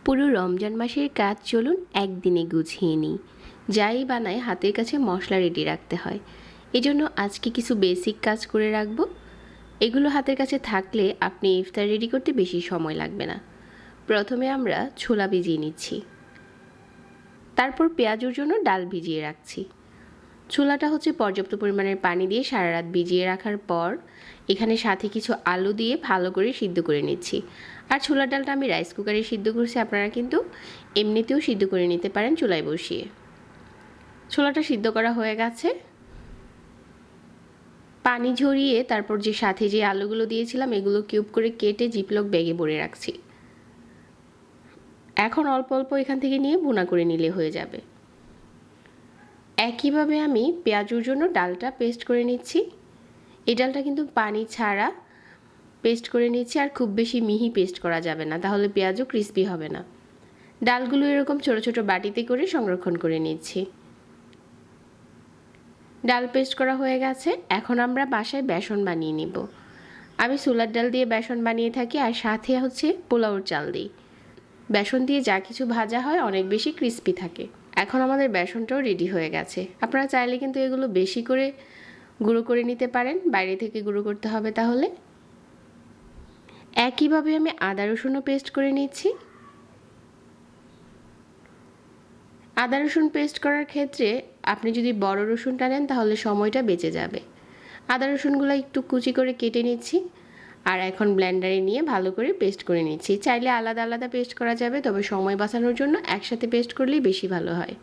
পুরো রমজান মাসের কাজ চলুন একদিনে গুছিয়ে নিই। যাই বানাই হাতের কাছে মশলা রেডি রাখতে হয়, এজন্য আজকে কিছু বেসিক কাজ করে রাখবো। এগুলো হাতের কাছে থাকলে আপনি ইফতার রেডি করতে বেশি সময় লাগবে না। প্রথমে আমরা ছোলা ভিজিয়ে নিচ্ছি, তারপর পেঁয়াজের জন্য ডাল ভিজিয়ে রাখছি। ছোলাটা হচ্ছে পর্যাপ্ত পরিমাণের পানি দিয়ে সারা রাত ভিজিয়ে রাখার পর এখানে সাথে কিছু আলু দিয়ে ভালো করে সিদ্ধ করে নিচ্ছি। আর ছোলার ডালটা আমি রাইস কুকারে সিদ্ধ করছি, আপনারা কিন্তু এমনিতেও সিদ্ধ করে নিতে পারেন চুলায় বসিয়ে। ছোলাটা সিদ্ধ করা হয়ে গেছে, পানি ঝরিয়ে তারপর যে সাথে যে আলুগুলো দিয়েছিলাম এগুলো কিউব করে কেটে জিপলক ব্যাগে ভরে রাখছি। এখন অল্প অল্প এখান থেকে নিয়ে ভুনা করে নিলে হয়ে যাবে। একইভাবে আমি পেঁয়াজের জন্য ডালটা পেস্ট করে নিচ্ছি। এই ডালটা কিন্তু পানি ছাড়া পেস্ট করে নিচ্ছি, আর খুব বেশি মিহি পেস্ট করা যাবে না, তাহলে পেঁয়াজও ক্রিস্পি হবে না। ডালগুলো এরকম ছোট ছোট বাটিতে করে সংরক্ষণ করে নিচ্ছি। ডাল পেস্ট করা হয়ে গেছে, এখন আমরা বাসায় বেসন বানিয়ে নিব। আমি ছোলার ডাল দিয়ে বেসন বানিয়ে থাকি, আর সাথে হচ্ছে পোলাওর চাল দিই। বেসন দিয়ে যা কিছু ভাজা হয় অনেক বেশি ক্রিস্পি থাকে। এখন আমাদের বেসনটাও রেডি হয়ে গেছে। আপনারা চাইলে কিন্তু এগুলো বেশি করে গুঁড়ো করে নিতে পারেন, বাইরে থেকে গুঁড়ো করতে হবে তাহলে। একইভাবে আমি আদা রসুনও পেস্ট করে নিচ্ছি। আদা রসুন পেস্ট করার ক্ষেত্রে আপনি যদি বড় রসুনটা নেন তাহলে সময়টা বেঁচে যাবে। আদা রসুনগুলো একটু কুচি করে কেটে নিচ্ছি, আর এখন ব্লেন্ডারে নিয়ে ভালো করে পেস্ট করে নিচ্ছি। চাইলে আলাদা আলাদা পেস্ট করা যাবে, তবে সময় বাঁচানোর জন্য একসাথে পেস্ট করলেই বেশি ভালো হয়।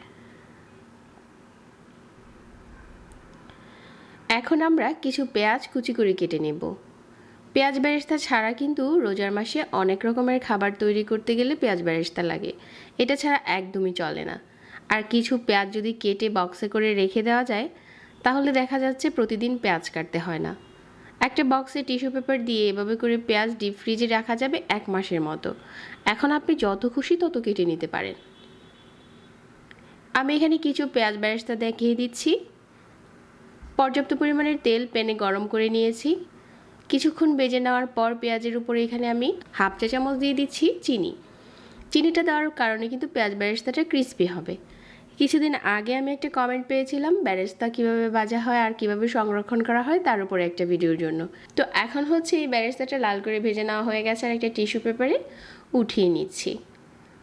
এখন আমরা কিছু পেঁয়াজ কুচি করে কেটে নেব। পেঁয়াজ বেরেস্তা ছাড়া কিন্তু রোজার মাসে অনেক রকমের খাবার তৈরি করতে গেলে পেঁয়াজ বেরেস্তা লাগে, এটা ছাড়া একদমই চলে না। আর কিছু পেঁয়াজ যদি কেটে বক্সে করে রেখে দেওয়া যায় তাহলে দেখা যাচ্ছে প্রতিদিন পেঁয়াজ কাটতে হয় না। একটা বক্সে টিস্যু পেপার দিয়ে এভাবে করে পেঁয়াজ ডিপ ফ্রিজে রাখা যাবে 1 মাসের মতো। এখন আপনি যত খুশি তত কেটে নিতে পারেন। আমি এখানে কিছু পেঁয়াজ বেরেস্তা দেখিয়ে দিচ্ছি। পর্যাপ্ত পরিমাণের তেল প্যানে গরম করে নিয়েছি। কিছুক্ষণ ভেজে নেওয়ার পর পেঁয়াজের উপরে এখানে আমি হাফ চা চামচ দিয়ে দিচ্ছি চিনি। চিনিটা দেওয়ার কারণে কিন্তু পেঁয়াজ বেরেস্তাটা ক্রিস্পি হবে। কিছুদিন আগে আমি একটা কমেন্ট পেয়েছিলাম বেরেস্তা কীভাবে ভাজা হয় আর কীভাবে সংরক্ষণ করা হয় তার উপরে একটা ভিডিওর জন্য। তো এখন হচ্ছে এই বেরেস্তাটা লাল করে ভেজে নেওয়া হয়ে গেছে, আর একটা টিস্যু পেপারে উঠিয়ে নিচ্ছি।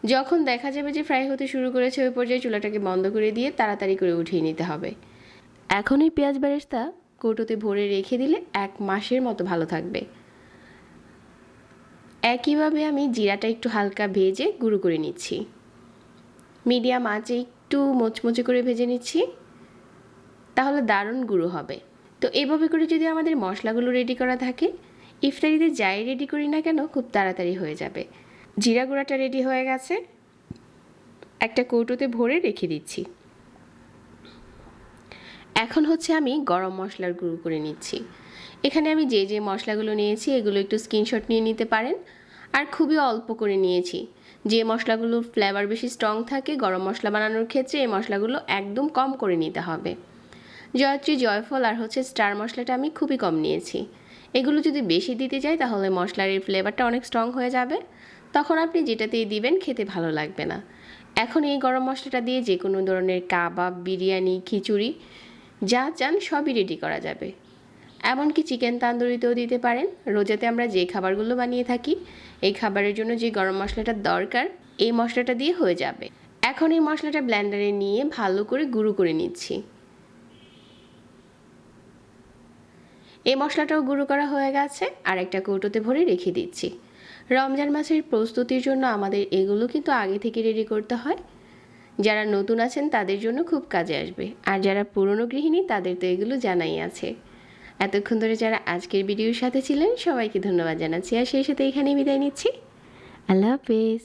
যখন দেখা যাবে যে ফ্রাই হতে শুরু করেছে ওই পর্যায়ে চুলাটাকে বন্ধ করে দিয়ে তাড়াতাড়ি করে উঠিয়ে নিতে হবে। এখন এই পেঁয়াজ বেরেস্তা কৌটোতে ভরে রেখে দিলে 1 মাসের মতো ভালো থাকবে। একইভাবে আমি জিরাটা একটু হালকা ভেজে গুঁড়ো করে নিচ্ছি। মিডিয়াম আঁচে একটু মোচমোচে করে ভেজে নিচ্ছি, তাহলে দারুণ গুঁড়ো হবে। তো এভাবে করে যদি আমাদের মশলাগুলো রেডি করা থাকে, ইফতারিতে যাই রেডি করি না কেন খুব তাড়াতাড়ি হয়ে যাবে। জিরা গুঁড়াটা রেডি হয়ে গেছে, একটা কৌটোতে ভরে রেখে দিচ্ছি। এখন হচ্ছে আমি গরম মশলার গুঁড়ো করে নিচ্ছি। এখানে আমি যে যে মশলাগুলো নিয়েছি এগুলো একটু স্ক্রিনশট নিয়ে নিতে পারেন, আর খুবই অল্প করে নিয়েছি। যে মশলাগুলোর ফ্লেভার বেশি স্ট্রং থাকে গরম মশলা বানানোর ক্ষেত্রে এই মশলাগুলো একদম কম করে নিতে হবে। জয়ত্রী, জয়ফল আর হচ্ছে স্টার মশলাটা আমি খুবই কম নিয়েছি। এগুলো যদি বেশি দিতে যাই তাহলে মশলার এই ফ্লেভারটা অনেক স্ট্রং হয়ে যাবে, তখন আপনি যেটাতেই দিবেন খেতে ভালো লাগবে না। এখন এই গরম মশলাটা দিয়ে যে কোনো ধরনের কাবাব, বিরিয়ানি, খিচুড়ি যা চান সবই রেডি করা যাবে। এমনকি চিকেন তান্দুরিতেও দিতে পারেন। রোজাতে আমরা যে খাবারগুলো বানিয়ে থাকি এই খাবারের জন্য যে গরম মশলাটা দরকার এই মশলাটা দিয়ে হয়ে যাবে। এখন এই মশলাটা ব্লেন্ডারে নিয়ে ভালো করে গুঁড়ো করে নিচ্ছি। এই মশলাটাও গুঁড়ো করা হয়ে গেছে, আর একটা কৌটোতে ভরে রেখে দিচ্ছি। রমজান মাসের প্রস্তুতির জন্য আমাদের এগুলো কিন্তু আগে থেকে রেডি করতে হয়। যারা নতুন আছেন তাদের জন্য খুব কাজে আসবে, আর যারা পুরনো গৃহিণী তাদের তো এগুলো জানাই আছে। এতক্ষণ ধরে যারা আজকের ভিডিওর সাথে ছিলেন সবাইকে ধন্যবাদ জানাচ্ছি, আর সেই সাথে এখানেই বিদায় নিচ্ছি। আল্লাহ হাফেজ।